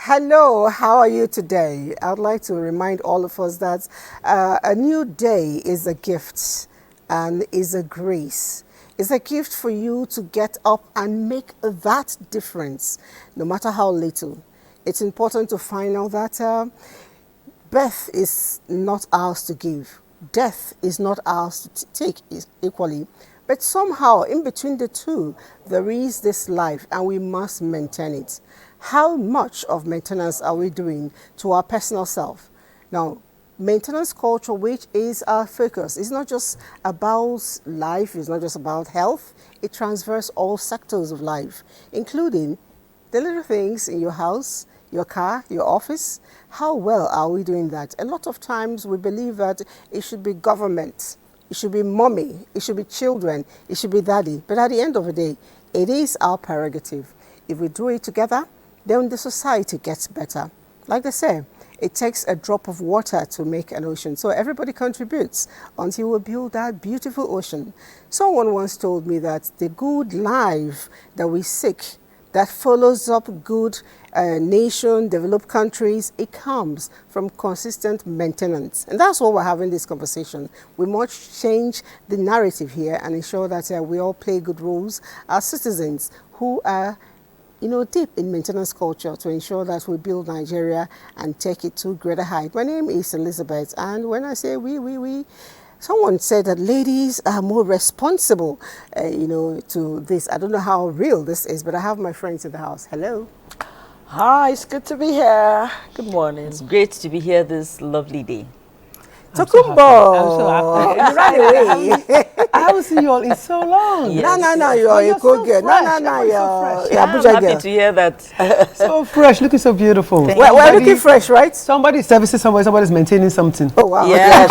Hello, how are you today? I would like to remind all of us that a new day is a gift and is a grace. It's a gift for you to get up and make that difference, no matter how little. It's important to find out that birth is not ours to give. Death is not ours to take equally. But somehow, in between the two, there is this life and we must maintain it. How much of maintenance are we doing to our personal self? Now, maintenance culture, which is our focus, is not just about life, it's not just about health, it transverses all sectors of life, including the little things in your house, your car, your office. How well are we doing that? A lot of times we believe that it should be government, it should be mommy, it should be children, it should be daddy. But at the end of the day, it is our prerogative. If we do it together, then the society gets better. Like they say, it takes a drop of water to make an ocean. So everybody contributes until we build that beautiful ocean. Someone once told me that the good life that we seek, that follows up good nation, developed countries, it comes from consistent maintenance. And that's why we're having this conversation. We must change the narrative here and ensure that we all play good roles as citizens who are deep in maintenance culture to ensure that we build Nigeria and take it to greater height. My name is Elizabeth, and when I say we, someone said that ladies are more responsible, to this. I don't know how real this is, but I have my friends in the house. Hello. Hi, it's good to be here. Good morning. It's great to be here this lovely day. Tokumbo, you ran away. I haven't seen you all in so long. Yes. No, you're a good girl. No, you're Abuja girl. I'm happy to hear that. So fresh, looking so beautiful. We're looking fresh, right? Somebody's servicing somebody, somebody's maintaining something. Oh, wow. Yes.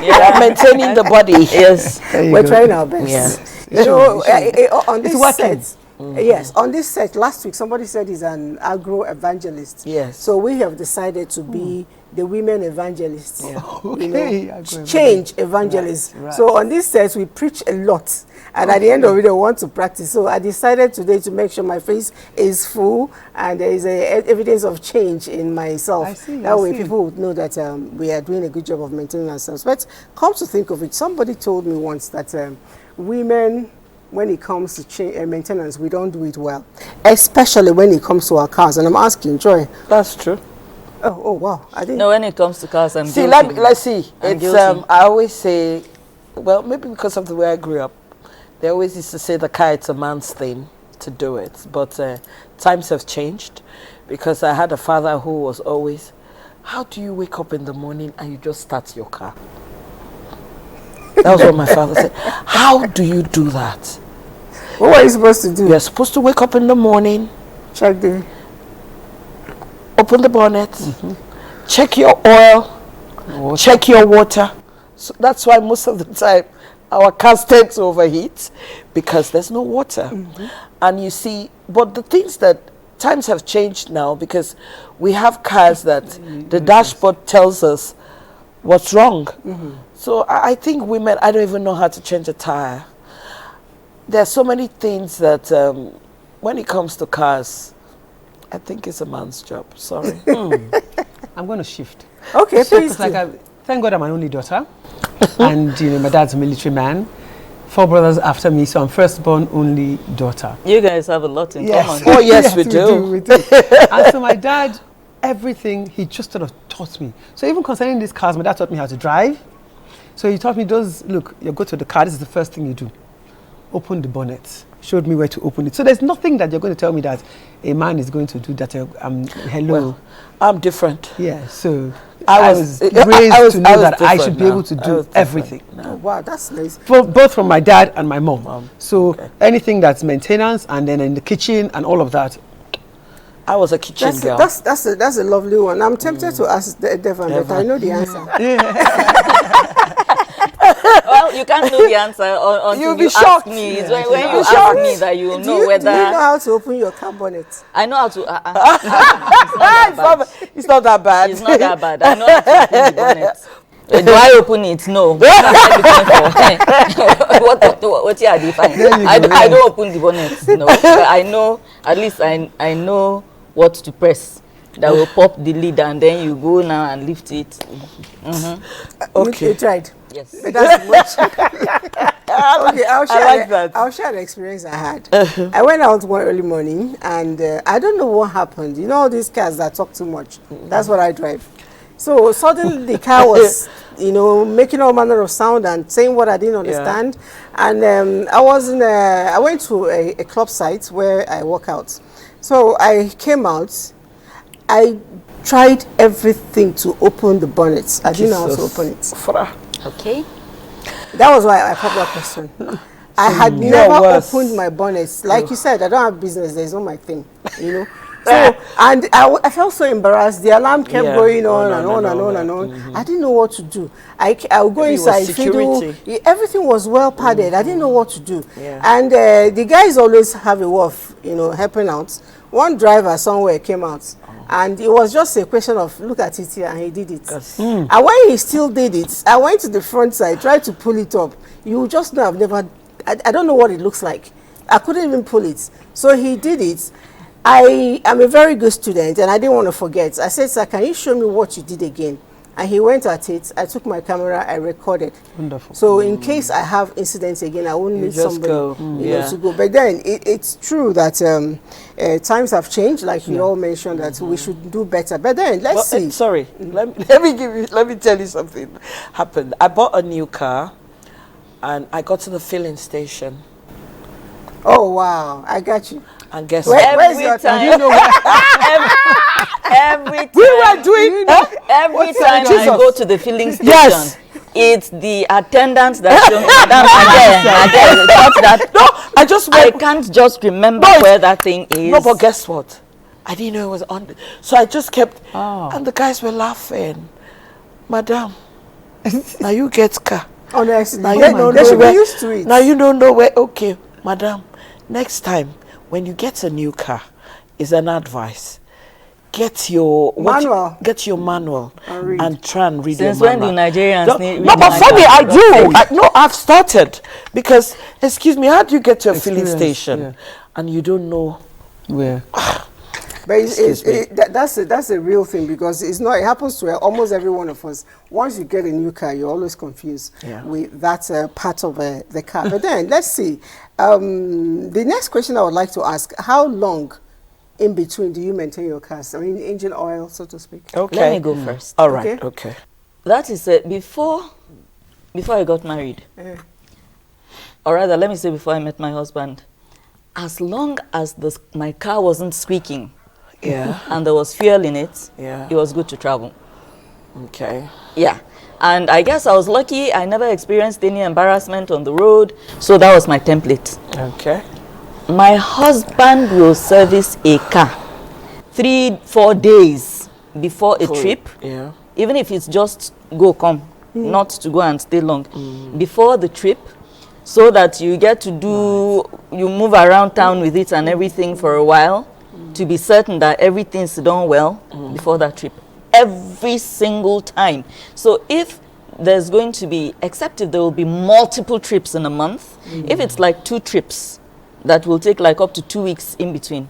Yeah, maintaining the body. Yes. We're trying our best. Yeah. On this set, yes, on this set, last week, somebody said he's an agro evangelist. Yes. So we have decided to be the women evangelists. Yeah. Okay. Change evangelists. Right. So on this set, we preach a lot. And at the end of it, we want to practice. So I decided today to make sure my face is full and there is evidence of change in myself. I see, that way people would know that we are doing a good job of maintaining ourselves. But come to think of it, somebody told me once that women, when it comes to maintenance, we don't do it well, especially when it comes to our cars. And I'm asking, Joy. That's true. Oh wow! I didn't. No, when it comes to cars, I'm See, guilty. let's see. I'm It's guilty. I always say, well, maybe because of the way I grew up, they always used to say the car it's a man's thing to do it. But times have changed, because I had a father who was always, how do you wake up in the morning and you just start your car? That was what my father said. How do you do that? What are you supposed to do? You're supposed to wake up in the morning, Check the. open the bonnet, check your oil, check your water. So that's why most of the time our cars tend to overheat, because there's no water. And you see, but the things that times have changed now, because we have cars that the dashboard tells us what's wrong. So I think women, I don't even know how to change a tire. There are so many things that when it comes to cars, I think it's a man's job. Sorry. I'm going to shift. Okay, So, please. thank God I'm my only daughter. And, my dad's a military man. 4 brothers after me, so I'm firstborn only daughter. You guys have a lot in common. Oh, yes, we do. We do. And so my dad, everything, he just sort of taught me. So even concerning these cars, my dad taught me how to drive. So he taught me look, you go to the car, this is the first thing you do. Open the bonnet. Showed me where to open it. So there's nothing that you're going to tell me that a man is going to do that. Hello. Well, I'm different. Yeah, so I I was- was raised to know that I different should be now. able to I do was different everything. Oh, wow, that's nice. Both from my dad and my mom. So okay. anything that's maintenance and then in the kitchen and all of that. I was a kitchen girl. That's a lovely one. I'm tempted to ask Devon, but I know the answer. Well, you can't know the answer until You'll be you ask shocked. me. It's Yeah, when you'll you be ask shocked. me that you will Do know you whether know how to open your car bonnet? I know how to. It's not that bad. It's not that bad. I know how to open the bonnet. Do I open it? No. What are they fine? I don't open the bonnet. No. But I know, at least I know what to press that will pop the lid, and then you go now and lift it. Okay. You tried. Yes. But that's much. Okay, that. I'll share the experience I had. I went out one early morning, and I don't know what happened. You know, all these cars that talk too much. That's what I drive. So suddenly the car was, making all manner of sound and saying what I didn't understand. And I went to a club site where I work out. So I came out. I tried everything to open the bonnet. I didn't know how to open it. Okay. That was why I popped that question. I had never opened my bonnets. Like you said, I don't have business. There's not my thing, So, and I felt so embarrassed. The alarm kept going on and on and on and on. I didn't know what to do. I would go inside. Everything was well padded. I didn't know what to do. And the guys always have a way of, helping out. One driver somewhere came out. And it was just a question of, look at it here, and he did it. And when he still did it, I went to the front side, tried to pull it up. You just know I don't know what it looks like. I couldn't even pull it. So he did it. I am a very good student, and I didn't want to forget. I said, sir, can you show me what you did again? And he went at it. I took my camera, I recorded. Wonderful. So in case I have incidents again, I won't need somebody to go. But then it's true that times have changed, like you all mentioned, that we should do better. But then let's see. Sorry, let me tell you something happened. I bought a new car, and I got to the filling station. Oh wow, I got you. And guess where's your time? You know every time. We were doing every time I go to the filling station. Yes. It's the attendants that show me, Madam, again, that. No, I can't just remember where that thing is. No, but guess what? I didn't know it was on. So I just kept, and the guys were laughing. Madam, now you get car. Honestly, now they should be used to it. Now you don't know where. Okay, madam, next time when you get a new car, is an advice. Get your manual. Get your manual and try and read Since your when do Nigerians need No, but for me, I do. No, I've started. Because, excuse me, how do you get to a filling station and you don't know where? But that's a real thing, because it's not. It happens to almost every one of us. Once you get a new car, you're always confused with that part of the car. But then let's see. The next question I would like to ask: how long in between do you maintain your cars? I mean, engine oil, so to speak. Okay. Let me go first. All right. Okay. That is before I got married, or rather, let me say before I met my husband. As long as my car wasn't squeaking, and there was fuel in it, it was good to travel. Okay. Yeah. And I guess I was lucky. I never experienced any embarrassment on the road, so that was my template. Okay. My husband will service a car 3-4 days before a trip, even if it's just go come, not to go and stay long, before the trip, so that you get to you move around town with it and everything for a while, to be certain that everything's done well before that trip. Every single time. So if there's going to be, except if there will be multiple trips in a month, if it's like 2 trips that will take like up to 2 weeks in between,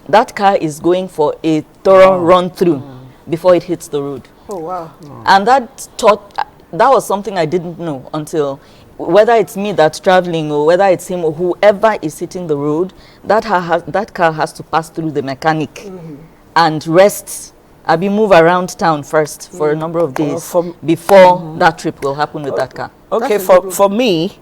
that car is going for a thorough run through before it hits the road. Oh wow. And that was something I didn't know until, whether it's me that's traveling or whether it's him or whoever is hitting the road, that car has to pass through the mechanic and rest. Move around town first for a number of days before that trip will happen with that car. Okay, for me,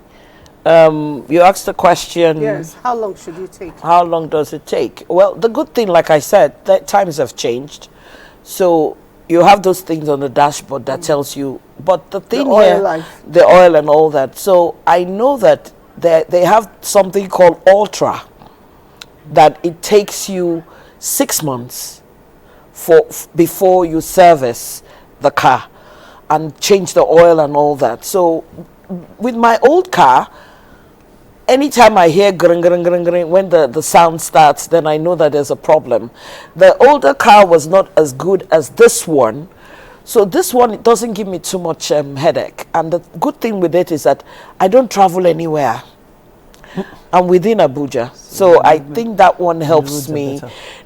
you asked the question. Yes, how long should you take? How long does it take? Well, the good thing, like I said, that times have changed. So you have those things on the dashboard that tells you, but the thing the oil and all that. So I know that they have something called Ultra, that it takes you 6 months before you service the car and change the oil and all that. So with my old car, anytime I hear grung, grung, grung, grung, when the sound starts, then I know that there's a problem. The older car was not as good as this one. So this one, it doesn't give me too much headache. And the good thing with it is that I don't travel anywhere. I'm within Abuja. So I think that one helps me.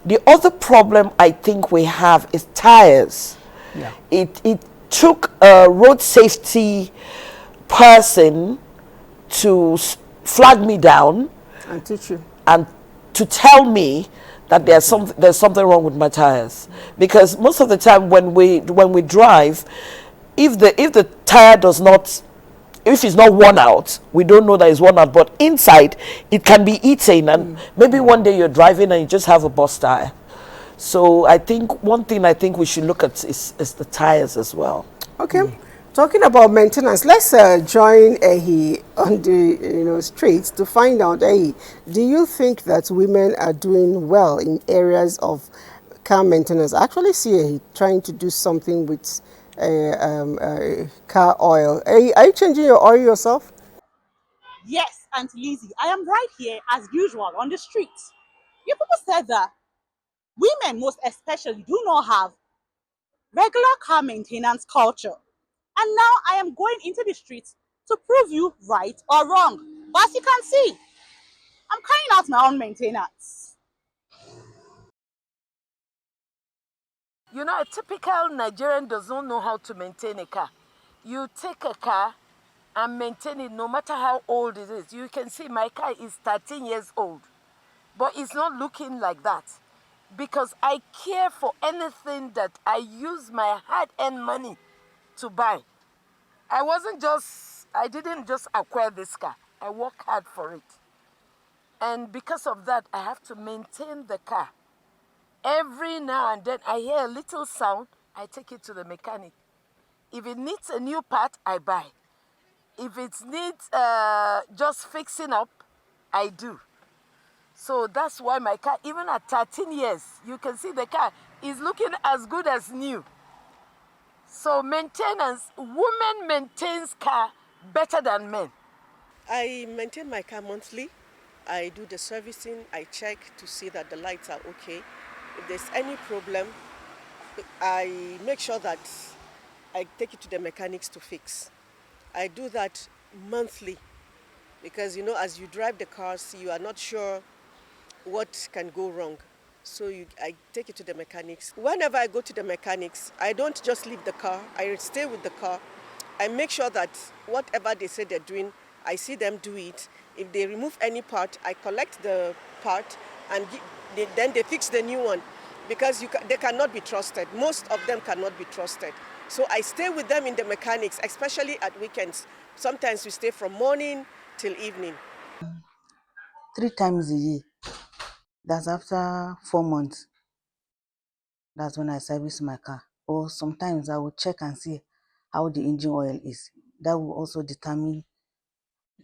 The other problem I think we have is tires. Yeah. It took a road safety person to flag me down And teach you. and to tell me that there's something wrong with my tires, because most of the time when we drive, if the tire does not, if it's not worn out, we don't know that it's worn out, but inside it can be eaten, and maybe one day you're driving and you just have a bust tire. So I think one thing I think we should look at is the tires as well. Okay. Talking about maintenance, let's join Ehi on the streets to find out, Ehi, do you think that women are doing well in areas of car maintenance? I actually see Ehi trying to do something with car oil. Ehi, are you changing your oil yourself? Yes, Auntie Lizzie, I am right here as usual on the streets. You people said that women, most especially, do not have regular car maintenance culture. And now I am going into the streets to prove you right or wrong. But as you can see, I'm carrying out my own maintenance. You know, a typical Nigerian does not know how to maintain a car. You take a car and maintain it no matter how old it is. You can see my car is 13 years old, but it's not looking like that because I care for anything that I use my hard-earned money to buy. I didn't just acquire this car. I work hard for it. And because of that, I have to maintain the car. Every now and then, I hear a little sound, I take it to the mechanic. If it needs a new part, I buy. If it needs just fixing up, I do. So that's why my car, even at 13 years, you can see the car is looking as good as new. So maintenance, women maintains car better than men. I maintain my car monthly. I do the servicing. I check to see that the lights are okay. If there's any problem, I make sure that I take it to the mechanics to fix. I do that monthly because, as you drive the cars, you are not sure what can go wrong. So I take it to the mechanics. Whenever I go to the mechanics, I don't just leave the car. I stay with the car. I make sure that whatever they say they're doing, I see them do it. If they remove any part, I collect the part and then they fix the new one because they cannot be trusted. Most of them cannot be trusted. So I stay with them in the mechanics, especially at weekends. Sometimes we stay from morning till evening. 3 times a year. That's after 4 months. That's when I service my car. Or sometimes I will check and see how the engine oil is. That will also determine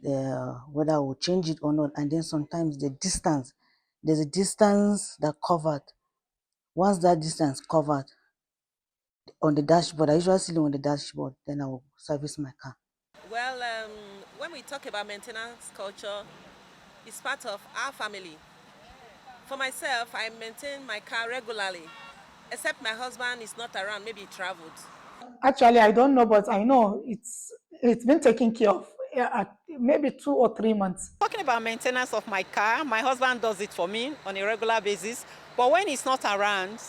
whether I will change it or not. And then sometimes the distance. There's a distance that covered. Once that distance covered on the dashboard, I usually see it on the dashboard, then I will service my car. Well, when we talk about maintenance culture, it's part of our family. For myself, I maintain my car regularly, except my husband is not around, maybe he traveled. Actually, I don't know, but I know it's been taken care of maybe 2 or 3 months. Talking about maintenance of my car, my husband does it for me on a regular basis. But when he's not around,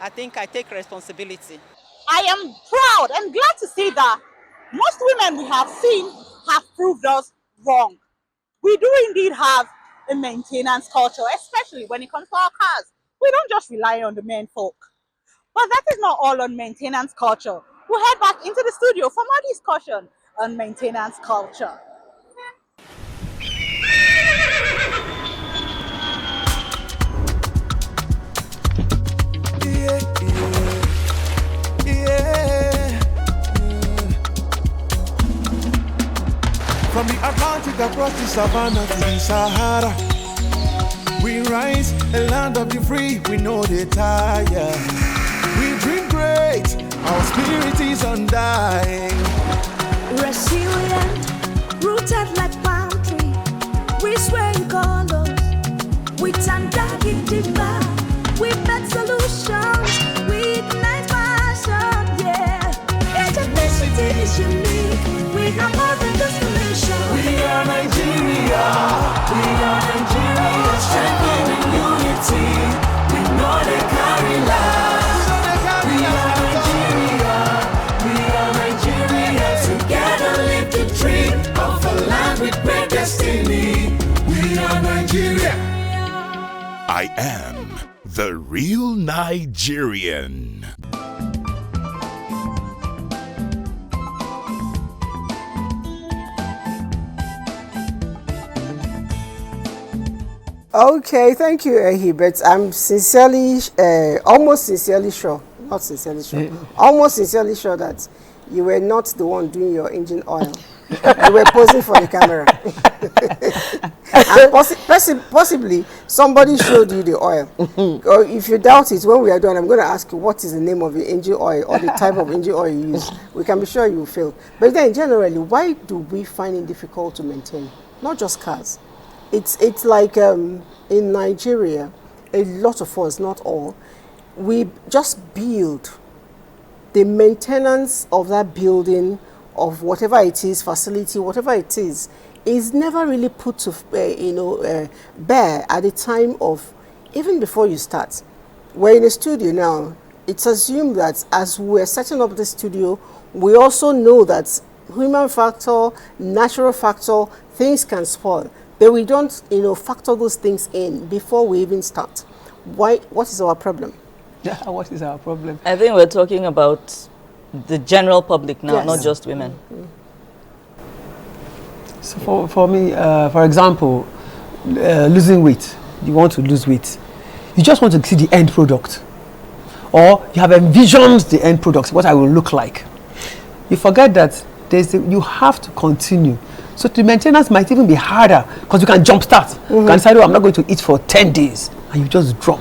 I think I take responsibility. I am proud and glad to see that most women we have seen have proved us wrong. We do indeed have a maintenance culture, especially when it comes to our cars. We don't just rely on the men folk. But that is not all on maintenance culture. We'll head back into the studio for more discussion on maintenance culture. From the Atlantic across the savannah to the Sahara, we rise, a land of the free, we know they tire. We dream great, our spirit is undying. Resilient, rooted like palm tree, we swear in colors, with undying deeper, we make solutions, we ignite passion, yeah. Ethnicity is unique, we are more than just a nation. We are Nigeria, we I am the real Nigerian. Okay, thank you, Hubert. I'm sincerely, almost sincerely sure, not sincerely sure, almost sincerely sure that you were not the one doing your engine oil. You were posing for the camera. And possibly somebody showed you the oil. Or if you doubt it, when we are done, I'm going to ask you what is the name of the engine oil or the type of engine oil you use. We can be sure you will fail. But then generally, why do we find it difficult to maintain? Not just cars. It's like in Nigeria, a lot of us, not all, we just build. The maintenance of that building, of whatever it is, facility, whatever it is never really put to bear at the time of, even before you start. We're in a studio now. It's assumed that as we're setting up the studio, we also know that human factor, natural factor, things can spoil. But we don't, factor those things in before we even start. Why? What is our problem? Yeah, what is our problem? I think we're talking about the general public now, Yes. not just women. Mm-hmm. So for me, for example, losing weight. You want to lose weight. You just want to see the end product. Or you have envisioned the end product, what I will look like. You forget that you have to continue. So the maintenance might even be harder because you can jumpstart. You can decide, I'm not going to eat for 10 days. And you just drop.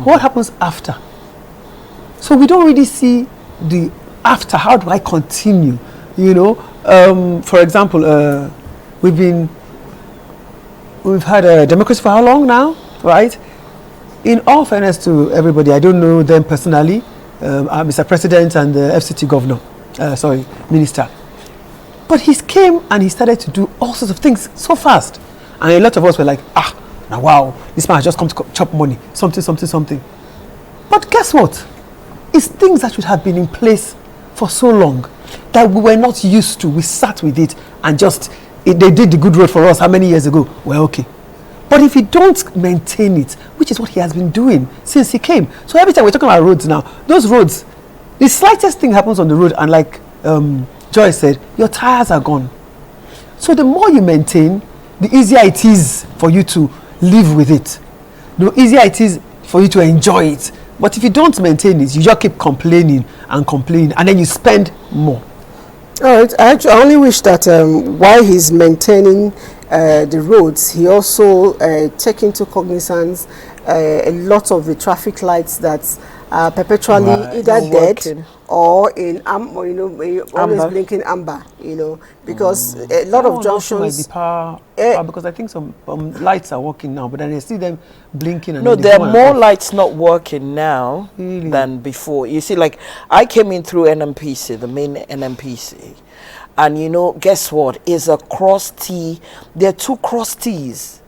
What happens after? So we don't really see the after. How do I continue? For example, we've had a democracy for how long now, right? In all fairness to everybody, I don't know them personally, Mr. President and the FCT governor, minister. But he came and he started to do all sorts of things so fast. And a lot of us were like, now wow, this man has just come to chop money, something. But guess what? It's things that should have been in place for so long that we were not used to. We sat with it and they did the good road for us how many years ago? Well, okay. But if you don't maintain it, which is what he has been doing since he came. So every time we're talking about roads now, those roads, the slightest thing happens on the road and like Joy said, your tires are gone. So the more you maintain, the easier it is for you to live with it. The easier it is for you to enjoy it. But if you don't maintain it, you just keep complaining, and then you spend more. All right. I only wish that while he's maintaining the roads, he also take into cognizance a lot of the traffic lights that are perpetually either dead or in always blinking amber. Because a lot of junctions might be power, because I think some lights are working now, but then I see them blinking. And no, there are more lights not working now than before. You see, like I came in through NMPC, the main NMPC, and guess what? Is a cross T. There are 2 cross T's,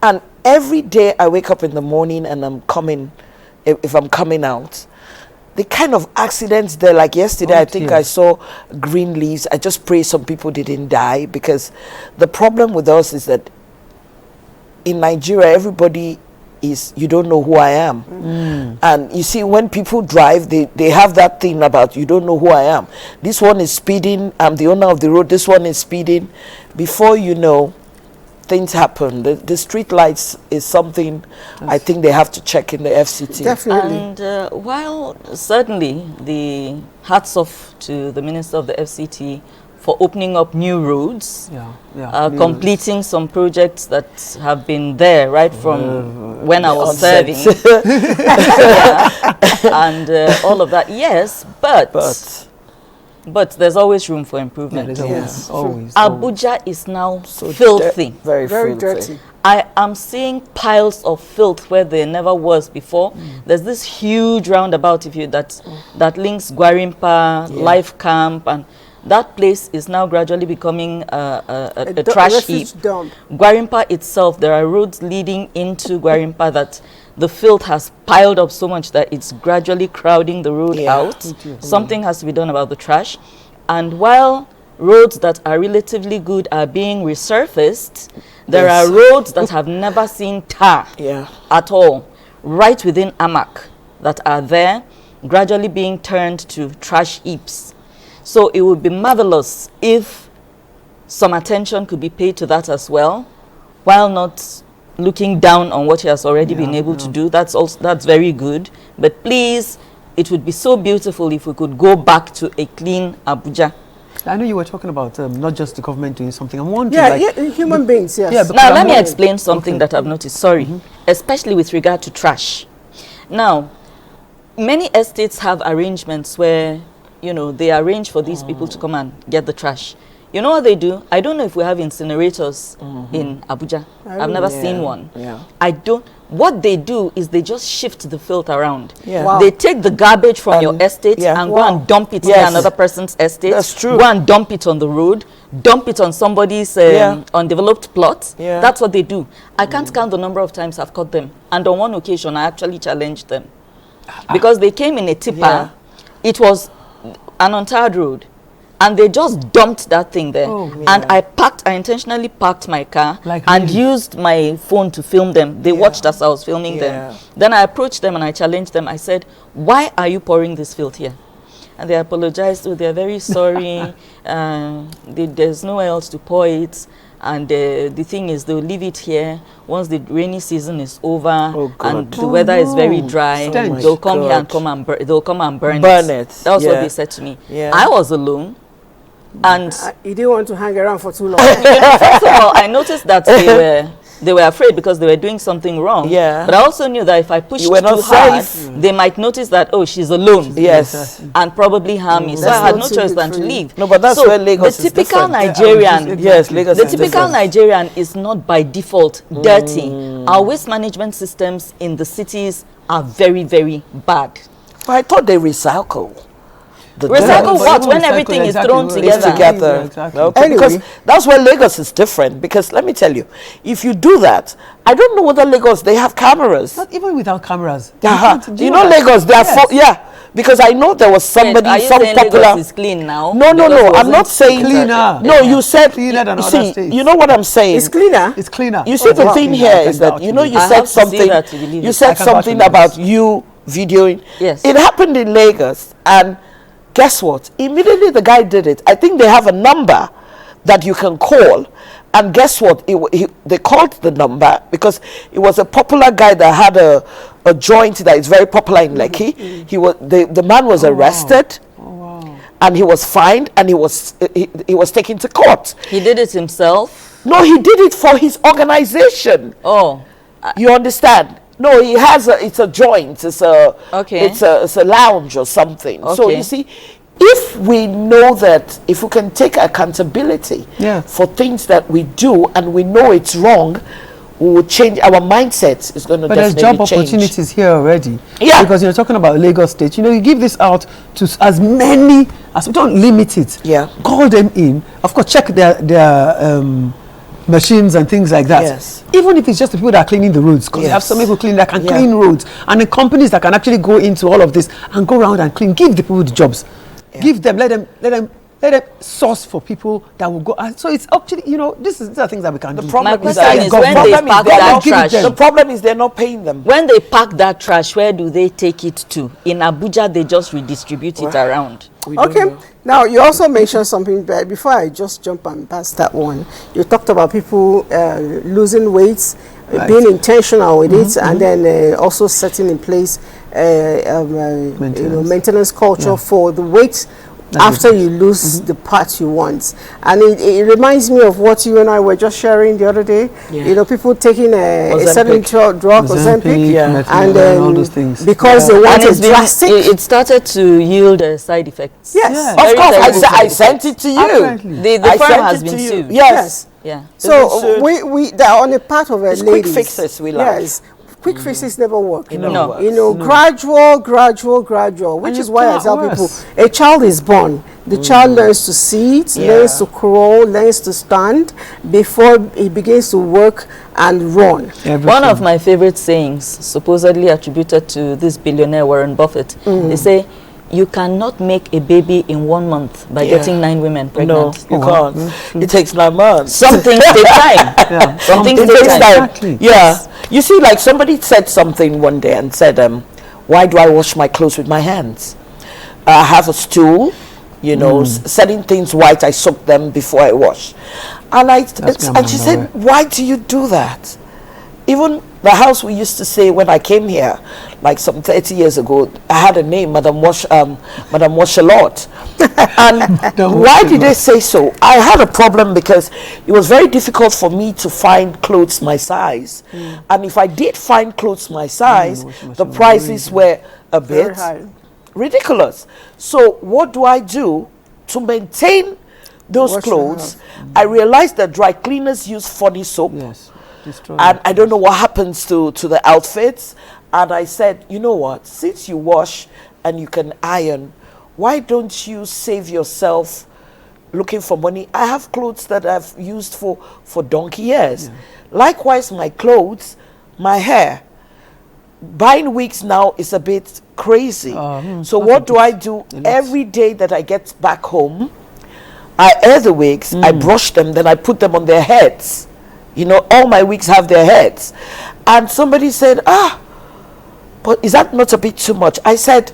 and every day I wake up in the morning and I'm coming. If I'm coming out, the kind of accidents there, like yesterday, I think I saw green leaves. I just pray some people didn't die, because the problem with us is that in Nigeria, everybody is, you don't know who I am. And you see, when people drive, they have that thing about, you don't know who I am. This one is speeding, I'm the owner of the road, this one is speeding. Before you know, things happen. The street lights is something I think they have to check in the FCT. Definitely. And while certainly the hats off to the Minister of the FCT for opening up new roads, completing some projects that have been there right from when I was serving. And all of that, yes, but there's always room for improvement. Always. Abuja is now so filthy. Very dirty. I am seeing piles of filth where there never was before. There's this huge roundabout that links Gwarimpa, Life Camp, and that place is now gradually becoming a trash heap. Gwarimpa itself, there are roads leading into Gwarimpa that the filth has piled up so much that it's gradually crowding the road out. Something has to be done about the trash. And while roads that are relatively good are being resurfaced. There Yes. are roads that have never seen tar at all, right within Amak, that are there, gradually being turned to trash heaps. So it would be marvelous if some attention could be paid to that as well, while not looking down on what he has already been able to do. That's very good. But please, it would be so beautiful if we could go back to a clean Abuja. I know you were talking about not just the government doing something. I'm wondering, human beings, yes. Yeah, now, let me explain something that I've noticed, especially with regard to trash. Now, many estates have arrangements where, you know, they arrange for these people to come and get the trash. You know what they do? I don't know if we have incinerators in Abuja. I've never seen one. What they do is they just shift the filth around. They take the garbage from your estate and go and dump it in another person's estate. That's true. Go and dump it on the road, dump it on somebody's undeveloped plot. That's what they do. I can't count the number of times I've caught them. And on one occasion, I actually challenged them. Because they came in a tipper. It was an untarred road. And they just dumped that thing there. And I intentionally parked my car and used my phone to film them. They watched as I was filming them. Then I approached them and I challenged them. I said, why are you pouring this filth here? And they apologized. Oh, they're very sorry. There's nowhere else to pour it. And the thing is, they'll leave it here. Once the rainy season is over and the weather is very dry, they'll come here and they'll come and burn it. That's what they said to me. I was alone. And you didn't want to hang around for too long. First of all, I noticed that they were afraid because they were doing something wrong. But I also knew that if I pushed too hard, they might notice that, oh, she's alone. And probably harm me. So I had no choice than to leave. No, but that's where Lagos the typical Nigerian, Lagos the typical Nigerian is not by default dirty. Our waste management systems in the cities are very, very bad. But I thought they recycle. Recycle what? When everything is thrown together. Okay, because that's where Lagos is different. Because let me tell you, if you do that, I don't know whether Lagos, they have cameras. Not even without cameras. You know Lagos, they are because I know there was somebody, some popular. Lagos is clean now? No, I'm not saying cleaner. No, you said cleaner than other states. You know what I'm saying? It's cleaner. It's cleaner. You see, the thing here is that you know you said something. You said something about you videoing. Yes. It happened in Lagos, and guess what? Immediately the guy did it. I think they have a number that you can call, and guess what? They called the number because it was a popular guy that had a joint that is very popular in Lekki. The man was arrested, and he was fined, and he was taken to court. He did it himself? No, he did it for his organization. You understand? No, he has it's a joint. It's a lounge or something. So you see, if we know that, if we can take accountability for things that we do and we know it's wrong, we will change our mindset. Is going to definitely change. But there's job opportunities here already. Because you're talking about Lagos State. You know, you give this out to as many as we don't limit it. Call them in. Of course, check their machines and things like that. Even if it's just the people that are cleaning the roads, because you have some people that can clean roads, and the companies that can actually go into all of this and go around and clean, give the people the jobs. Give them, let them source for people that will go. So it's actually, you know, these are things that we can do. My question is, when they pack that trash, the problem is they're not paying them. When they pack that trash, where do they take it to? In Abuja, they just redistribute it around. Okay. Now, you also mentioned something, but before I just jump and pass that one, you talked about people losing weight, being intentional with it, and then also setting in place maintenance culture for the weight after you lose the part you want. And it reminds me of what you and I were just sharing the other day. You know, people taking a certain drug, Ozempic, and then all those things. because they want it drastic. It started to yield side effects. Of course, I sent it to you. The firm has been sued. Yes. So we are on a part of it's quick fixes we like. Yes. Quick fixes never work. No. You know, gradual, which is why I tell people, a child is born. The child learns to sit, learns to crawl, learns to stand before he begins to work and run. One of my favorite sayings, supposedly attributed to this billionaire Warren Buffett, they say, you cannot make a baby in 1 month by getting 9 women pregnant. No, you can't. It takes 9 months. Some things take time. Yeah. Some things it take takes time. time. Exactly. Yeah. Yes. You see, like somebody said something one day and said, why do I wash my clothes with my hands? I have a stool, you know, setting things white, I soak them before I wash. And she said, why do you do that? Even the house we used to say when I came here, like some 30 years ago, I had a name, Madam Wash a Lot. And why did they say so? I had a problem because it was very difficult for me to find clothes my size. And if I did find clothes my size, the prices were a bit ridiculous. So what do I do to maintain those clothes? I realized that dry cleaners use funny soap. Yes. And I don't know what happens to the outfits. And I said, you know what, since you wash and you can iron, why don't you save yourself looking for money? I have clothes that I've used for donkey years. Likewise, my clothes, my hair. Buying wigs now is a bit crazy. So what do I do? Every day that I get back home, I air the wigs, I brush them, then I put them on their heads. You know, all my wigs have their heads. And somebody said, but is that not a bit too much? I said,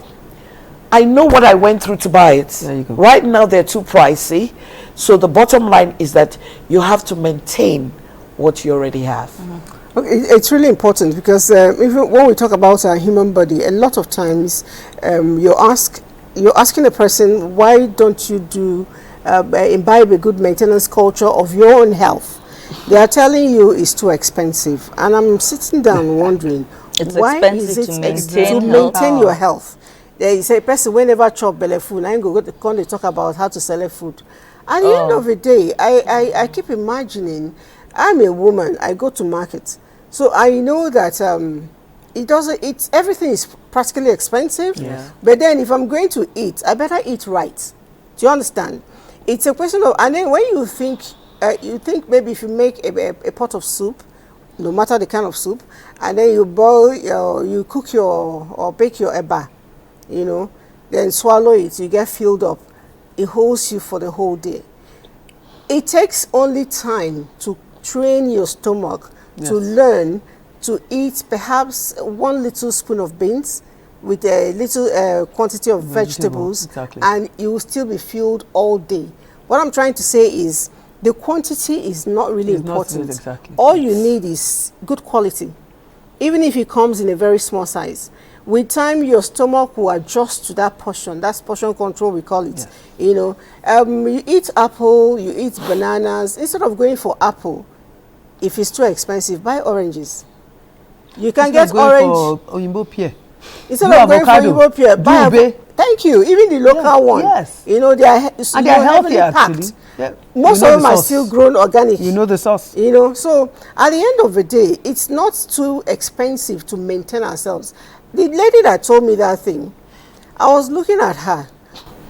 I know what I went through to buy it. There you go. Right now they're too pricey. So the bottom line is that you have to maintain what you already have. Okay, it's really important because even when we talk about our human body, a lot of times you're asking a person, why don't you imbibe a good maintenance culture of your own health? They are telling you it's too expensive, and I'm sitting down wondering, why is it to maintain your health? They say person whenever chop belle food, I ain't go to come to talk about how to sell food. At the end of the day, I keep imagining, I'm a woman, I go to market, so I know that everything is practically expensive. But then if I'm going to eat, I better eat right. Do you understand? It's a question of, and then when you think maybe if you make a pot of soup, no matter the kind of soup, and then you boil, you cook or bake your eba, you know, then swallow it, you get filled up. It holds you for the whole day. It takes only time to train your stomach to learn to eat perhaps 1 little spoon of beans with a little quantity of vegetables, and you will still be filled all day. What I'm trying to say is, the quantity is not really important. All you need is good quality, even if it comes in a very small size. With time, your stomach will adjust to that portion. That's portion control, we call it. You know, you eat apple, you eat bananas. Instead of going for apple, if it's too expensive, buy oranges. You can get orange. Instead of going for Oyinbo pear, buy. Thank you. Even the local one. Yes. You know, they are healthy actually. Most of them are still grown organic. You know the sauce. You know, so at the end of the day, it's not too expensive to maintain ourselves. The lady that told me that thing, I was looking at her.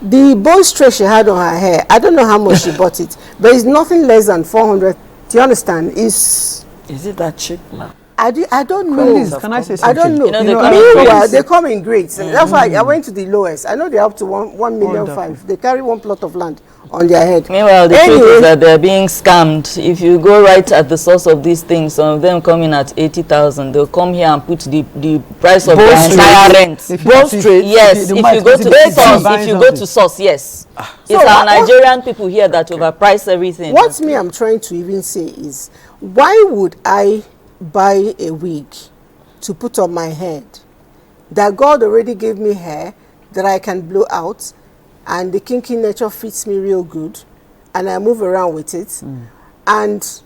The bone straight she had on her hair, I don't know how much she bought it, but it's nothing less than 400. Do you understand? Is it that cheap now? I don't know. Please, can I say something? I don't know. Meanwhile, they come in grades. That's why I went to the lowest. I know they're up to 1,500,000. They carry 1 plot of land on their head. Meanwhile, the truth is that they're being scammed. If you go right at the source of these things, some of them come in at 80,000. They'll come here and put the price of their entire rent. Yes, if you go to source, yes. It's our Nigerian people here that overprice everything. What I'm trying to even say is, why would I buy a wig to put on my head that God already gave me hair that I can blow out, and the kinky nature fits me real good, and I move around with it, and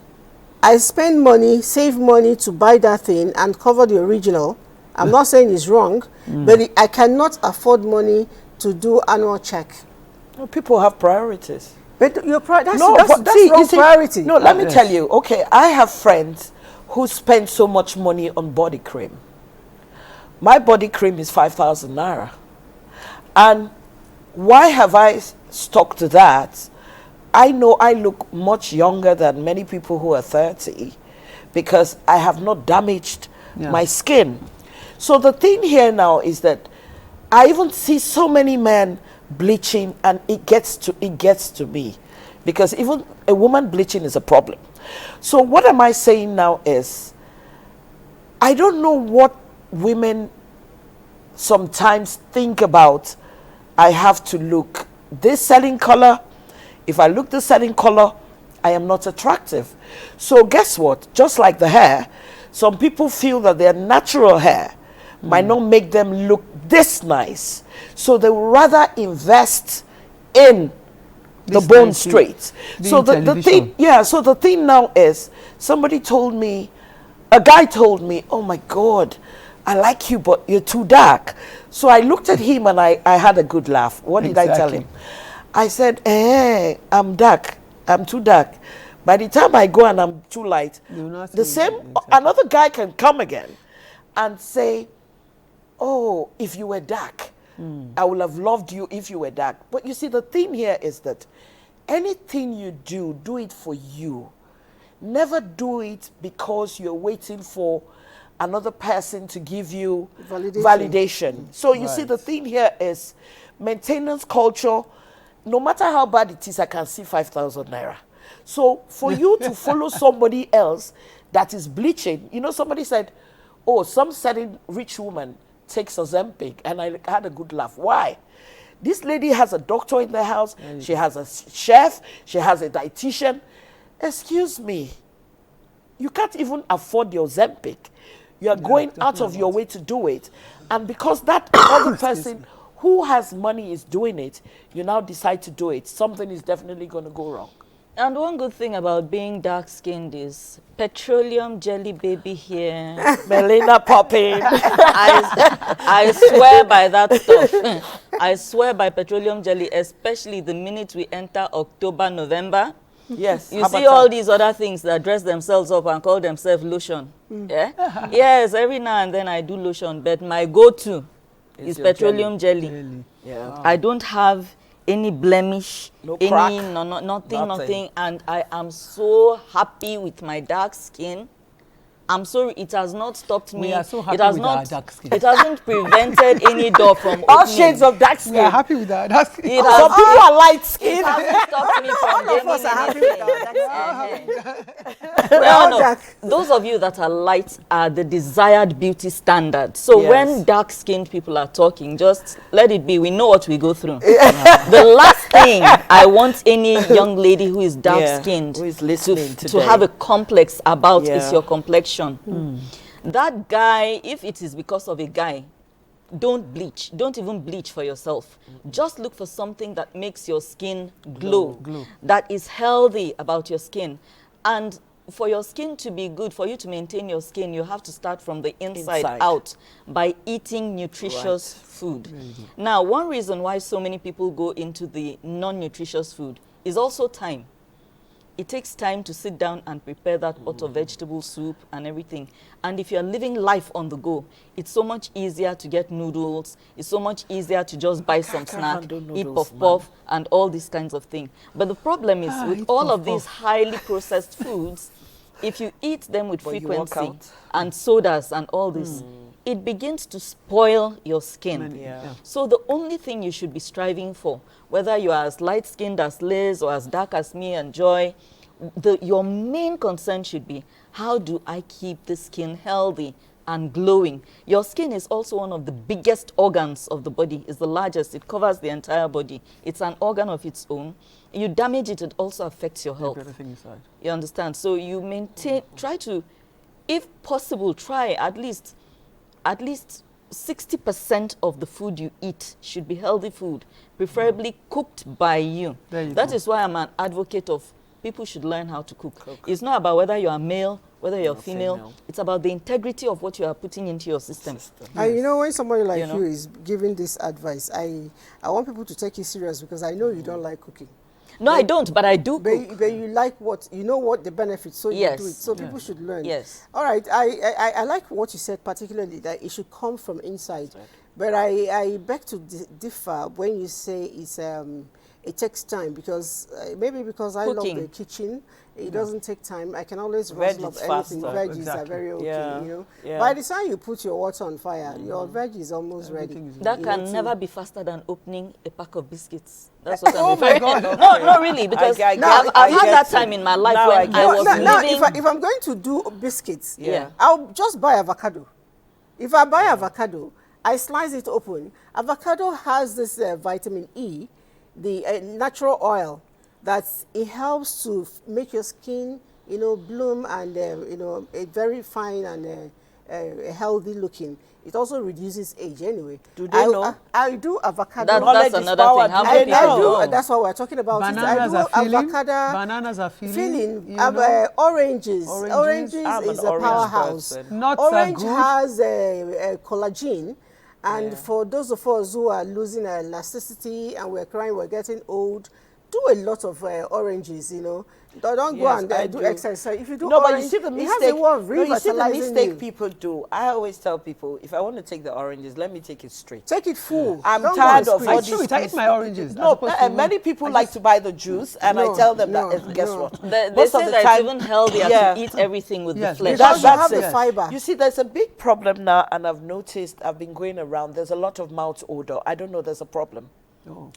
I spend money, save money to buy that thing and cover the original. I'm not saying it's wrong, but I cannot afford money to do annual check. No, people have priorities. But that's wrong priority. No, let me tell you. Okay, I have friends who spend so much money on body cream. My body cream is 5,000 naira. And why have I stuck to that? I know I look much younger than many people who are 30 because I have not damaged my skin. So the thing here now is that I even see so many men bleaching, and it gets to me, because even a woman bleaching is a problem. So what am I saying now is, I don't know what women sometimes think about. I have to look this certain color. If I look this certain color, I am not attractive. So guess what? Just like the hair, some people feel that their natural hair might not make them look this nice. So they would rather invest in the bone straight. So the thing, so the thing now is, a guy told me, oh my God, I like you, but you're too dark. So I looked at him and I had a good laugh. What did I tell him? I said, I'm dark. I'm too dark. By the time I go and I'm too light, another guy can come again and say, oh, if you were dark, I would have loved you if you were dark. But you see, the thing here is that anything you do it for you. Never do it because you're waiting for another person to give you validation. So you see, the thing here is maintenance culture. No matter how bad it is, I can see 5,000 naira. So for you to follow somebody else that is bleaching, somebody said, oh, some certain rich woman takes Ozempic, and I had a good laugh. Why? This lady has a doctor in the house, she has a chef, she has a dietitian. Excuse me, you can't even afford your Ozempic. You are going out of your way to do it. And because that other person who has money is doing it, you now decide to do it. Something is definitely going to go wrong. And one good thing about being dark-skinned is petroleum jelly baby here. Melina popping. I swear by that stuff. I swear by petroleum jelly, especially the minute we enter October, November. Yes. You see all these other things that dress themselves up and call themselves lotion. Yeah? Yes, every now and then I do lotion, but my go-to is petroleum jelly. Yeah. Wow. I don't have any blemish, nothing, and I am so happy with my dark skin. I'm sorry, it has not stopped me. We are so happy it has with not, our dark skin. It hasn't prevented any door from all opening. shades of dark skin. We are happy with our dark skin. Some people are light skin. It hasn't stopped me from All of us are happy with our dark skin. Those of you that are light are the desired beauty standard. So when dark-skinned people are talking, just let it be. We know what we go through. The last thing I want any young lady who is dark-skinned who is listening to have a complex about is your complexion. That guy, if it is because of a guy, don't bleach. Don't even bleach for yourself. Just look for something that makes your skin glow. That is healthy about your skin. And for your skin to be good, for you to maintain your skin, you have to start from the inside out by eating nutritious food. Now, one reason why so many people go into the non-nutritious food is also time. It takes time to sit down and prepare that pot of vegetable soup and everything. And if you're living life on the go, it's so much easier to get noodles. It's so much easier to just buy some snack, eat puff-puff, and all these kinds of things. But the problem is with all of these highly processed foods, if you eat them with frequency and sodas and all this, it begins to spoil your skin. So the only thing you should be striving for, whether you are as light-skinned as Liz or as dark as me and Joy, your main concern should be, how do I keep the skin healthy and glowing? Your skin is also one of the biggest organs of the body. It's the largest. It covers the entire body. It's an organ of its own. You damage it, it also affects your health. You understand? So you maintain, try to, if possible, try at least 60% of the food you eat should be healthy food, preferably cooked by you. That is why I'm an advocate of people should learn how to cook. It's not about whether you are male, whether you're female. It's about the integrity of what you are putting into your system. And when somebody like you is giving this advice, I want people to take you serious, because I know you don't like cooking. No, I don't, but I do cook. But you like what, the benefits, so you do it. So people should learn. Yes. All right, I like what you said, particularly that it should come from inside. But I beg to differ when you say it's it takes time, because maybe because I love the kitchen, It doesn't take time. I can always rustle up Veggies anything. faster. Veggies are very okay, Yeah. you know. Yeah. By the time you put your water on fire, your veg is almost ready. That You can know, never be faster than opening a pack of biscuits. That's what Oh I'm my God. No, really, because I I've get had that it. time in my life Now I when get I it. was now, living. if I'm going to do biscuits, Yeah. I'll just buy avocado. If I buy avocado, I slice it open. Avocado has this vitamin E, the natural oil, that it helps to make your skin, you know, bloom and you know, a very fine and healthy looking. It also reduces age anyway. Do they know? I do avocado. That's Knowledge is another power. thing. How Do many they people know? know? That's what we're talking about. Bananas I are do filling. avocado. Bananas are filling. Filling. You know? Oranges. Oranges. Oranges I'm an is a orange powerhouse. person. Nuts are Orange good. has collagen. And for those of us who are losing elasticity and we're crying, we're getting old, do a lot of oranges, you know. Don't go Yes, and I do do. exercise. If you do No, orange, but you see the it mistake. has a way of No, you see the revitalizing mistake you. people do. I always tell people, if I want to take the oranges, let me take it straight. Take it full. I'm Don't go tired and of squeeze. all I these. chew it. I eat my oranges. as No, opposed to and many people like to buy the juice, and I No, tell them no, that. Guess no. what? They Most say of the that time, it's even healthier yeah. to eat everything with Yes, the flesh. Because you have That's the it. fiber. You see, there's a big problem now, and I've noticed, I've been going around, there's a lot of mouth odor. I don't know, there's a problem. Oh.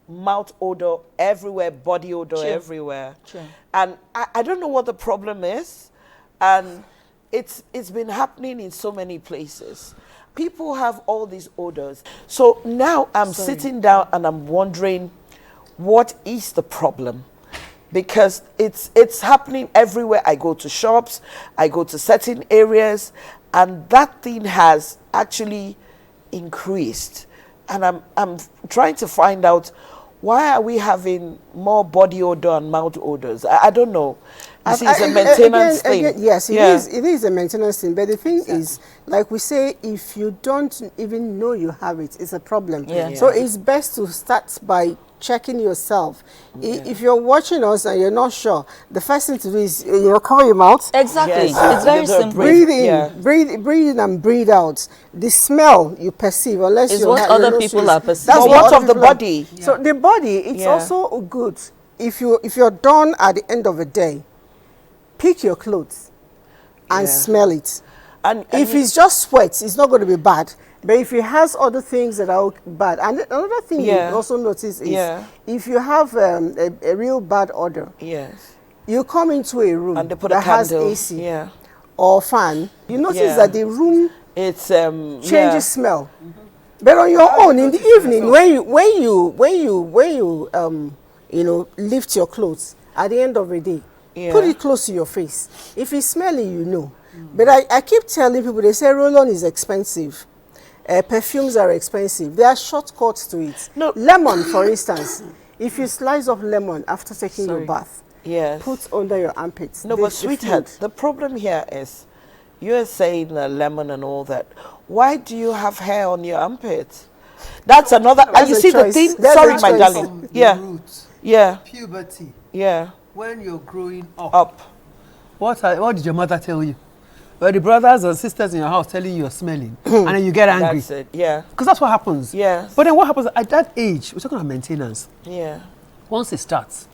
Mouth odor everywhere, body odor Sure. everywhere. Sure. And I don't know what the problem is. And it's been happening in so many places. People have all these odors. So now I'm sitting down and I'm wondering, what is the problem? Because it's happening everywhere. I go to shops, I go to certain areas, and that thing has actually increased. And I'm trying to find out, why are we having more body odor and mouth odors? I don't know. You see, it's a maintenance thing. Yes, it is. It is a maintenance thing. But the thing is, like we say, if you don't even know you have it, it's a problem. Yeah. So it's best to start by checking yourself. If you're watching us and you're not sure, the first thing to do is cover your mouth. Exactly. Yes. It's very You gotta simple. Breathe in, Yeah. breathe in and breathe out. The smell you perceive, unless Is your what ha- your other nose people is- are perceiving. That's But what what other of the people are- body? So the body, it's Yeah. also good. If you're done at the end of the day, pick your clothes and Yeah. smell it. And If you- it's just sweat, it's not going to be bad. But if it has other things that are bad, and another thing Yeah. you also notice is Yeah. if you have a real bad odor, yes. you come into a room And they put a that has candle. AC Yeah. or fan, you notice Yeah. that the room It's changes yeah. smell. But on your own in the evening, when you lift your clothes at the end of the day, put Yeah. it close to your face. If it's smelly, you know. But I keep telling people, they say roll-on is expensive. Perfumes are expensive. There are shortcuts to it. No. Lemon, for instance, if you slice up lemon after taking your bath, Yes. put under your armpits. No, but sweetheart, the problem here is, you're saying lemon and all that. Why do you have hair on your armpits? That's another. That's you a see the choice. thing. That's Sorry, a my choice. darling. Yeah. Roots. Yeah. Puberty. Yeah. When you're growing up. Up. What did your mother tell you? Were the brothers or sisters in your house telling you you're smelling, and then you get angry? That's it. Yeah. Because that's what happens. Yes. But then what happens at that age? We're talking about maintenance. Yeah. Once it starts,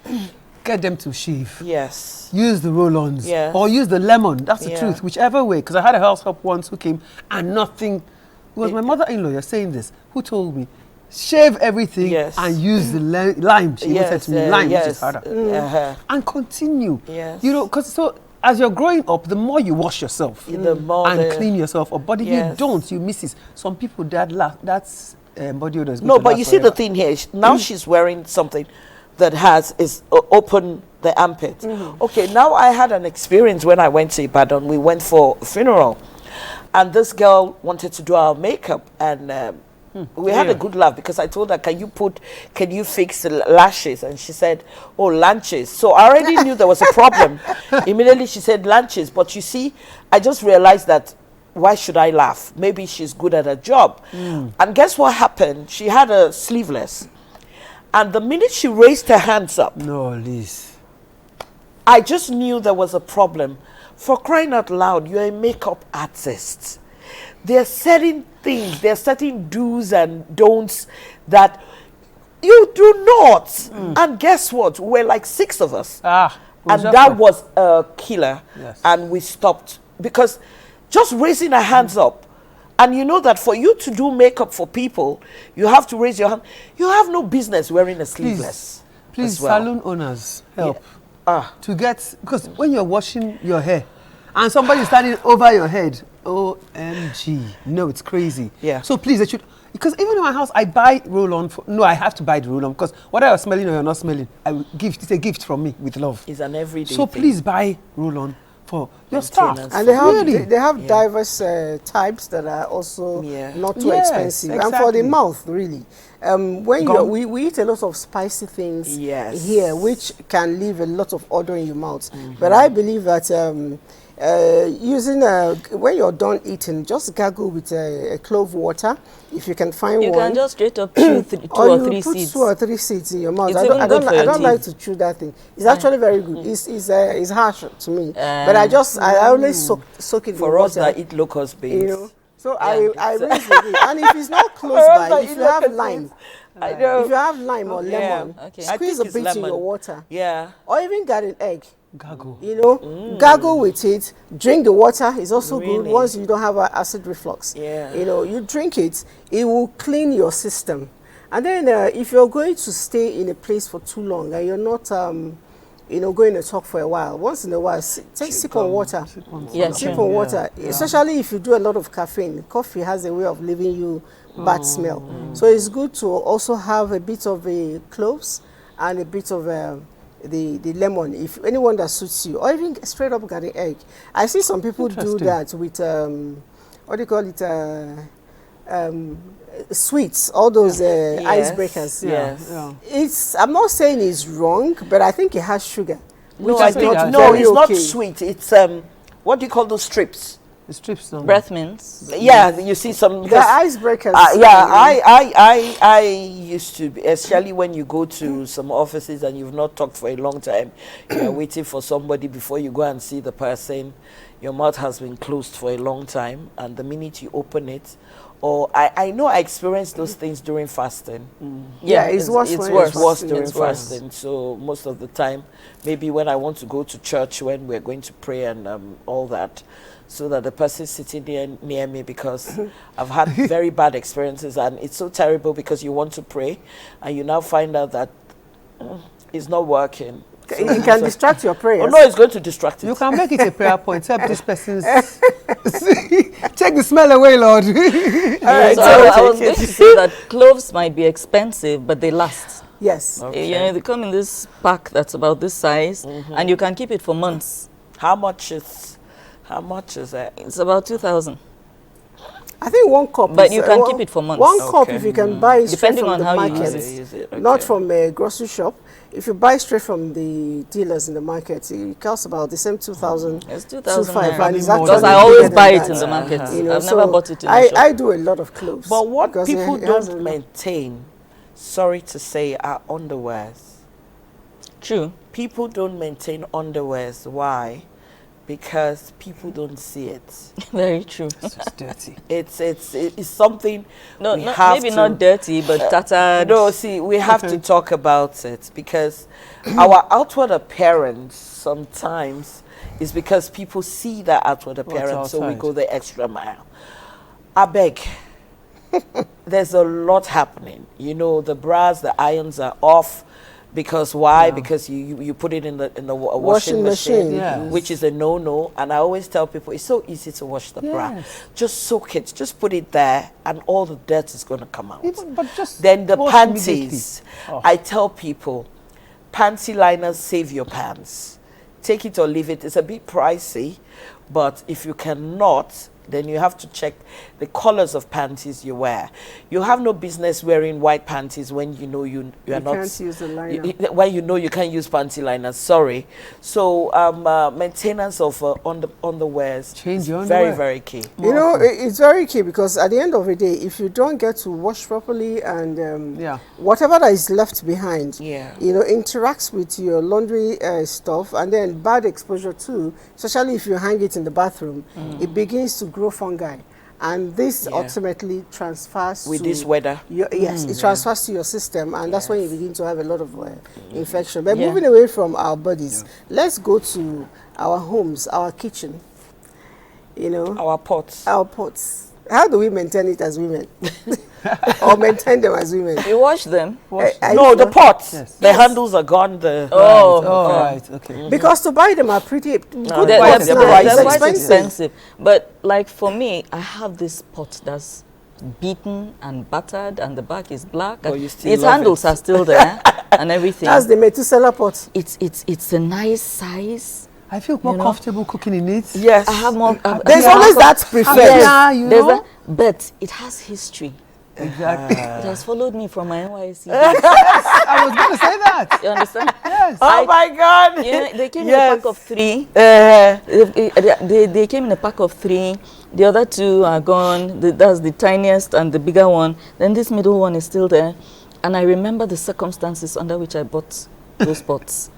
get them to shave. Yes. Use the roll-ons. Yes. Or use the lemon. That's the Yeah. truth. Whichever way. Because I had a house help once who came and nothing. It was my mother-in-law, you're saying this, who told me, shave everything Yes. and use the lime. She even said to me, lime, which is harder. Uh-huh. And continue. Yes. You know, because so as you're growing up, the more you wash yourself The more and the- clean yourself up. But if you Yes. don't, you miss it. Some people, that's body odor is going No, to but last you see the forever. thing here. Now she's wearing something that is open the armpit. Okay, now I had an experience when I went to Ibadan. We went for a funeral, and this girl wanted to do our makeup, and we had a good laugh because I told her, can you fix the lashes? And she said, oh, lanches. So I already knew there was a problem. Immediately she said lanches. But you see, I just realized that, why should I laugh? Maybe she's good at her job. And guess what happened? She had a sleeveless. And the minute she raised her hands up, No, Liz. I just knew there was a problem. For crying out loud, you're a makeup artist. There are certain things, there are certain do's and don'ts that you do not. And guess what? We're like 6 of us. And that was a killer. Yes. And we stopped. Because just raising our hands up, and you know that for you to do makeup for people, you have to raise your hand. You have no business wearing a sleeveless. Please, salon owners, help. To get, because when you're washing your hair and somebody is standing over your head, OMG. No, it's crazy. Yeah. So please, they should, because even in my house, I buy roll-on. No, I have to buy the roll-on because whether you're smelling or you're not smelling, I will give, it's a gift from me with love. It's an everyday So thing. please buy roll-on for your staff. And they have they have diverse types that are also not too expensive. And for the mouth, really. When we eat a lot of spicy things here, which can leave a lot of odor in your mouth. But I believe that using when you're done eating, just gargle with a clove water, if you can find one. You can just straight up chew two or three seeds. Put 2 or 3 seeds in your mouth. It's I even good for your don't teeth. like to chew that thing. It's actually very good. It's harsh to me, but I always soak it for in us water. that eat locust beans. You know, so I rinse with it. And if it's not close by, if you have lime. I know. If you have lime or lemon, Okay. squeeze a bit in your water. Yeah. Or even garden egg. Gargle. You know, gargle with it. Drink the water. It's also good once you don't have acid reflux. Yeah. You know, you drink it. It will clean your system. And then if you're going to stay in a place for too long and you're not, you know, going to talk for a while, once in a while, take sip on water. Sip on water. Especially if you do a lot of caffeine. Coffee has a way of leaving you bad smell. So it's good to also have a bit of a cloves and a bit of the lemon, if anyone that suits you, or even straight up garden egg. I see some people do that with what do you call it, sweets, all those icebreakers. It's, I'm not saying it's wrong, but I think it has sugar. No, I think no, it's not sweet. It's what do you call those strips? The strips, breath mints. Yeah, you see some. The icebreakers. I used to, especially when you go to some offices and you've not talked for a long time, you're waiting for somebody before you go and see the person. Your mouth has been closed for a long time, and the minute you open it, or I know I experienced those things during fasting. Yeah, it's worse during fasting. So most of the time, maybe when I want to go to church, when we're going to pray and all that, so that the person sitting near me, because I've had very bad experiences, and it's so terrible because you want to pray and you now find out that it's not working. So it can distract your prayers. Oh no, it's going to distract it. You can make it a prayer point. Help this person's take the smell away, Lord. Right, so I was going to say that cloves might be expensive, but they last. Yes. Okay. You know, they come in this pack that's about this size, and you can keep it for months. How much is that? It's about 2,000. I think 1 cup. But you can keep it for months. 1 cup, if you can buy it straight depending from on the how market, you use it. not from a grocery shop. If you buy straight from the dealers in the market, it costs about the same 2,000. It's 2,000. Because I always buy it in the market. You know, I've never bought it in the shop. I do a lot of clothes. But what people don't maintain, sorry to say, are underwears. True. People don't maintain underwears. Why? Because people don't see it. Very true. It's dirty. It's something. No, maybe not dirty, but tattered. No, see, we have to talk about it, because our outward appearance sometimes is because people see that outward appearance, so we go the extra mile. I beg. There's a lot happening. You know, the bras, the irons are off. Because why? Yeah. Because you put it in the washing machine, yes, which is a no-no. And I always tell people, it's so easy to wash the bra. Just soak it. Just put it there, and all the dirt is going to come out. Then the panties. I tell people, panty liners save your pants. Take it or leave it. It's a bit pricey, but if you cannot, then you have to check the colors of panties you wear. You have no business wearing white panties when you know you are not. You can't use the liner. When you know you can't use panty liners. Sorry. So maintenance of underwears. Change your very, underwear. very key. You know, it's very key, because at the end of the day, if you don't get to wash properly and whatever that is left behind, you know, interacts with your laundry stuff, and then bad exposure too, especially if you hang it in the bathroom, it begins to grow fungi. And this ultimately transfers with to this weather. Yes, it transfers to your system, and that's when you begin to have a lot of infection. But moving away from our bodies, let's go to our homes, our kitchen. You know, our pots. Our pots. How do we maintain it as women? Or maintain them as women? You wash them? No, the pots. Yes. The handles are gone. Right, okay. Because to buy them are pretty good. They're quite expensive. But like for me, I have this pot that's beaten and battered, and the back is black. Oh, its handles are still there and everything. That's the Methuselah pot. It's a nice size. I feel more comfortable cooking in it. Yes. I have more. There's always that preferred. Yes, but it has history. Exactly. It has followed me from my NYC. I was going to say that. You understand? Yes. Oh my God. You know, they came in a pack of 3. They came in a pack of 3. The other 2 are gone. That's the tiniest and the bigger one. Then this middle one is still there. And I remember the circumstances under which I bought those pots.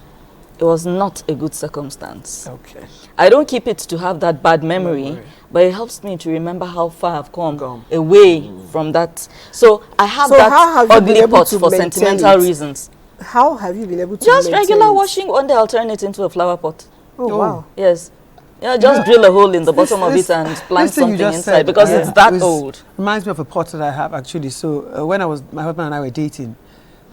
It was not a good circumstance. Okay. I don't keep it to have that bad memory, but it helps me to remember how far I've come away from that. So I have that ugly pot for sentimental reasons. How have you been able to just maintain regular it? washing. One day I'll turn it into a flower pot. Oh, wow. Yes. Yeah, just drill a hole in the bottom of it and plant something inside because it's that old. Reminds me of a pot that I have actually. So when my husband and I were dating,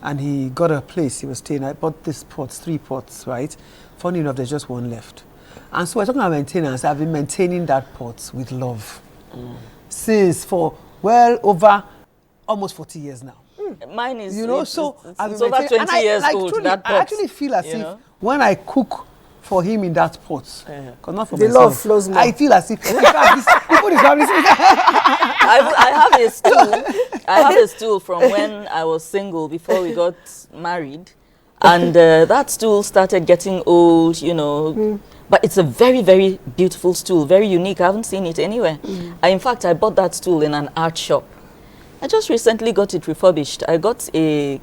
and he got a place he was staying. I bought these pots, 3 pots, right? Funny enough, there's just 1 left. And so we're talking about maintenance. I've been maintaining that pot with love since for well over almost 40 years now. Mine is, it's over 20 years old, truly, that pot. I actually feel as if when I cook for him in that pot, not for the myself, love flows more. I feel as if I have a stool. I have a stool from when I was single before we got married, and that stool started getting old, But it's a very, very beautiful stool, very unique. I haven't seen it anywhere. In fact, I bought that stool in an art shop. I just recently got it refurbished. I got a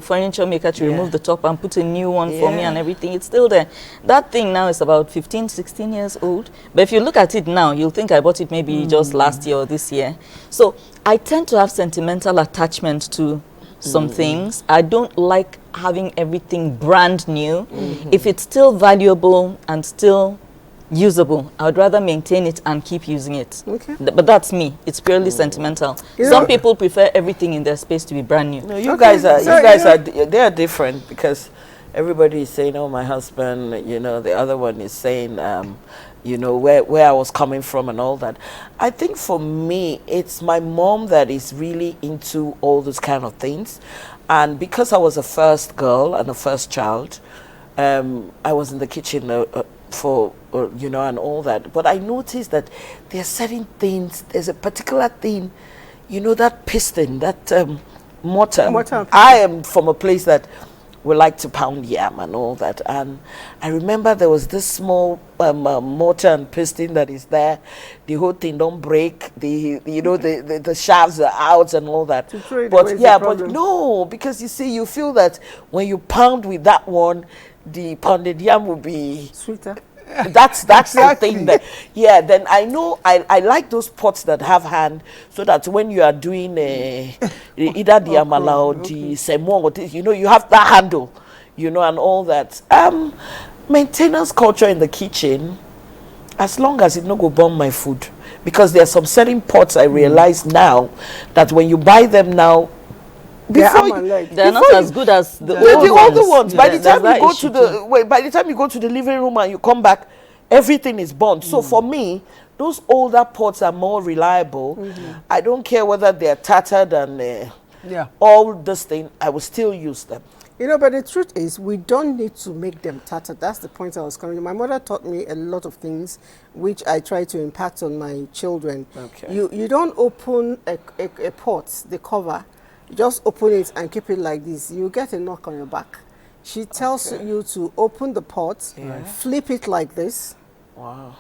furniture maker to remove the top and put a new one for me and everything. It's still there. That thing now is about 15, 16 years old. But if you look at it now, you'll think I bought it maybe just last year or this year. So I tend to have sentimental attachment to some things. I don't like having everything brand new. If it's still valuable and still usable, I would rather maintain it and keep using it. Okay. But that's me. It's purely sentimental. Some people prefer everything in their space to be brand new. No, you guys are they are different because everybody is saying, oh, my husband, the other one is saying, where I was coming from and all that. I think for me, it's my mom that is really into all those kind of things. And because I was a first girl and a first child, I was in the kitchen and all that. But I noticed that there are certain things, there's a particular thing, that piston, that mortar. I am from a place that we like to pound yam and all that. And I remember there was this small mortar and piston that is there. The whole thing don't break. The shafts are out and all that. But no, because you see, you feel that when you pound with that one, the pounded yam will be sweeter. That's the thing that, then I know I like those pots that have hand, so that when you are doing either the amala or the semo or you have that handle, and all that. Maintenance culture in the kitchen, as long as it no go burn my food, because there are some certain pots I realize now that when you buy them now, they're not as good as the older ones. By the time you go to the living room and you come back, everything is burnt. So for me, those older pots are more reliable. I don't care whether they're tattered and all this thing, I will still use them. But the truth is, we don't need to make them tattered. That's the point I was coming to. My mother taught me a lot of things, which I try to impact on my children. Okay. You don't open a pot, the cover. Just open it and keep it like this. You get a knock on your back. She tells you to open the pot, flip it like this. Wow.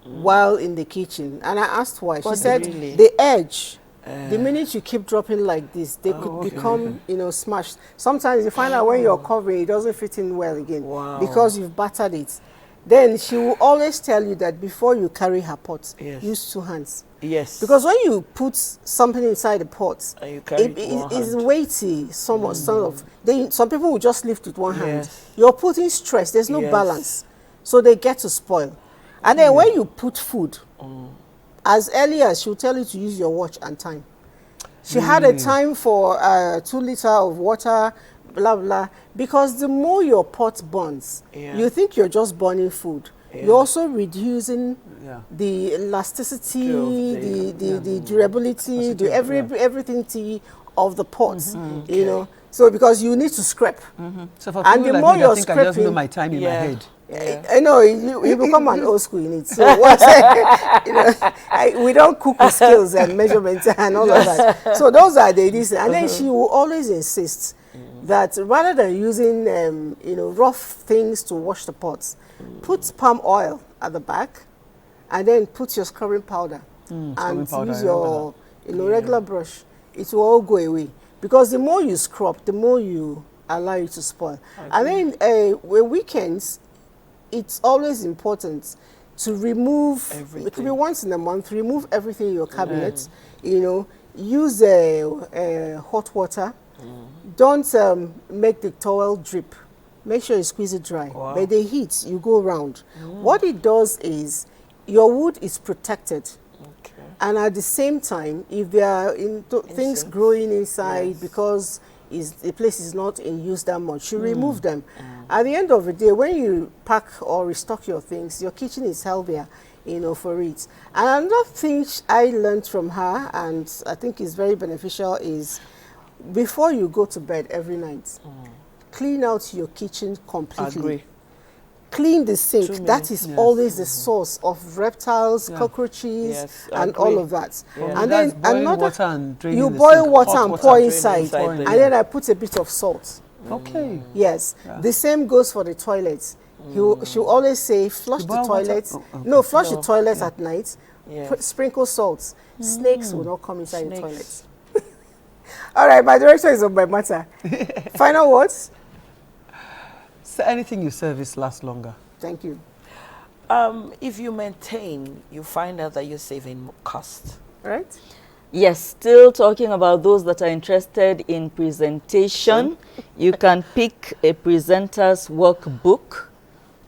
While in the kitchen. And I asked why. She said the edge, the minute you keep dropping like this, they could become, smashed. Sometimes you find out when you're covering, it doesn't fit in well again because you've battered it. Then she will always tell you that before you carry her pot, use 2 hands. Yes. Because when you put something inside the pot, And you carry it it one is hand. weighty, somewhat, sort of. Some people will just lift with one hand. Yes. You're putting stress. There's no Yes. balance. So they get to spoil. And then when you put food, as early as she'll tell you to use your watch and time. She had a time for 2 liters of water, blah, blah. Because the more your pot burns, you think you're just burning food. You're also reducing the elasticity, the durability, everything of the pot, you know. So because you need to scrape. So for And people the like more me that you're think I just know scraping, my time in my head. I know you become an old school in it. So what's you know, we don't cook with scales and measurements and all of that. So those are the things. And then she will always insist that rather than using you know, rough things to wash the pots, put palm oil at the back, and then put your scrubbing powder and use your regular brush. It will all go away, because the more you scrub, the more you allow it to spoil. And then when weekends, it's always important to remove, it could be once in a month, remove everything in your cabinet, you know, use hot water. Don't make the towel drip. Make sure you squeeze it dry. By the heat, you go around. What it does is, your wood is protected. And at the same time, if there are things growing inside because the place is not in use that much, you remove them. At the end of the day, when you pack or restock your things, your kitchen is healthier, you know, for it. And another thing I learned from her, and I think is very beneficial, is before you go to bed every night, clean out your kitchen completely. Agree. Clean the sink. That is always the source of reptiles, cockroaches, and all of that. And then you boil water and pour inside, and then I put a bit of salt. Okay. Yes. The same goes for the toilets. She'll always say, flush the toilet. Flush the toilet at night. Sprinkle salt. Snakes will not come inside the toilet. All right, my director is on my matter. Final words? So anything you service lasts longer. Thank you. If you maintain, you find out that you're saving cost. Right? Yes, still talking about those that are interested in presentation. You can pick a presenter's workbook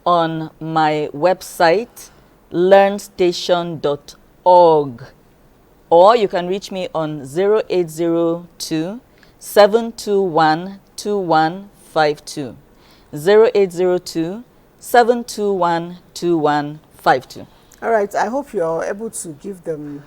on my website, learnstation.org. Or you can reach me on 0802 721 2152. 0802 721 2152. All right, I hope you're able to give them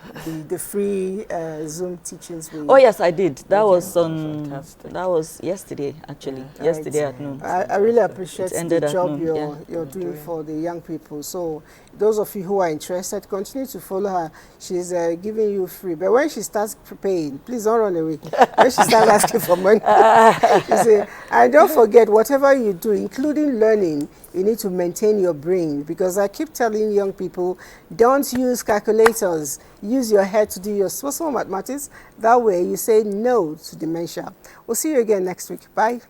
the free Zoom teachings. Oh yes, I did. That was that was yesterday, actually. Yesterday at noon. I really appreciate the job you're doing for the young people. So those of you who are interested, continue to follow her. She's giving you free. But when she starts paying, please don't run away. When she starts asking for money, you see, and don't forget, whatever you do, including learning, you need to maintain your brain, because I keep telling young people, don't use calculators. Use your head to do your small mathematics. That way you say no to dementia. We'll see you again next week. Bye.